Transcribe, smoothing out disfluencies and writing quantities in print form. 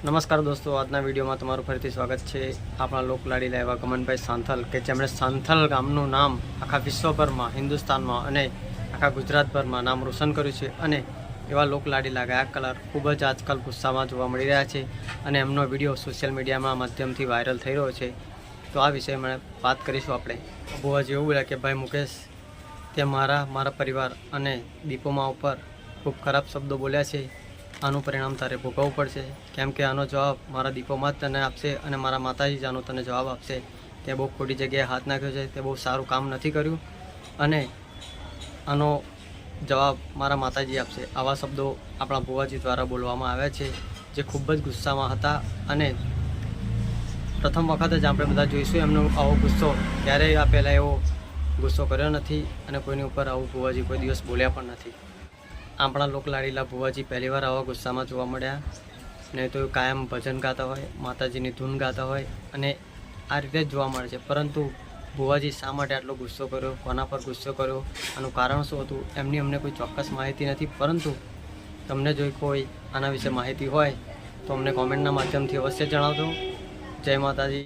નમસ્કાર દોસ્તો, આજના વિડીયોમાં તમારું ફરીથી સ્વાગત છે। આપણા લોકલાડીલા એવા ગમનભાઈ સાંથલ કે જેમણે સાંથલ ગામનું નામ આખા વિશ્વભરમાં, હિન્દુસ્તાનમાં અને આખા ગુજરાતભરમાં નામ રોશન કર્યું છે। અને એવા લોકલાડીલા ગાયક કલાકાર ખૂબ જ આજકાલ ગુસ્સામાં જોવા મળી રહ્યા છે અને એમનો વિડીયો સોશિયલ મીડિયામાં માધ્યમથી વાયરલ થઈ રહ્યો છે। તો આ વિષયમાં વાત કરીશું આપણે। બુવાજી એવું બોલ્યા કે ભાઈ મુકેશ, તે મારા પરિવાર અને દીપોમાં ઉપર ખૂબ ખરાબ શબ્દો બોલ્યા છે। આનું પરિણામ તારે ભોગવવું પડશે, કેમ કે આનો જવાબ મારા દીપોમાં જ તને આપશે અને મારા માતાજી જ આનો તને જવાબ આપશે। તે બહુ ખોટી જગ્યાએ હાથ નાખ્યો છે, તે બહુ સારું કામ નથી કર્યું અને આનો જવાબ મારા માતાજી આપશે। આવા શબ્દો આપણા ભુવાજી દ્વારા બોલવામાં આવ્યા છે, જે ખૂબ જ ગુસ્સામાં હતા અને પ્રથમ વખત જ આપણે બધા જોઈશું એમનો આવો ગુસ્સો। ક્યારેય આ પહેલાં એવો ગુસ્સો કર્યો નથી અને કોઈની ઉપર આવું ભુવાજી કોઈ દિવસ બોલ્યા પણ નથી। આપણા લોકલાડીલા ભુવાજી પહેલીવાર આવા ગુસ્સામાં જોવા મળ્યા। નહીં તો કાયમ ભજન ગાતા હોય, માતાજીની ધૂન ગાતા હોય અને આ રીતે જ જોવા મળે છે। પરંતુ ભુવાજી શા માટે આટલો ગુસ્સો કર્યો, કોના પર ગુસ્સો કર્યો, આનું કારણ શું હતું, એમની અમને કોઈ ચોક્કસ માહિતી નથી। પરંતુ તમને જો કોઈ આના વિશે માહિતી હોય તો અમને કોમેન્ટના માધ્યમથી અવશ્ય જણાવજો। જય માતાજી।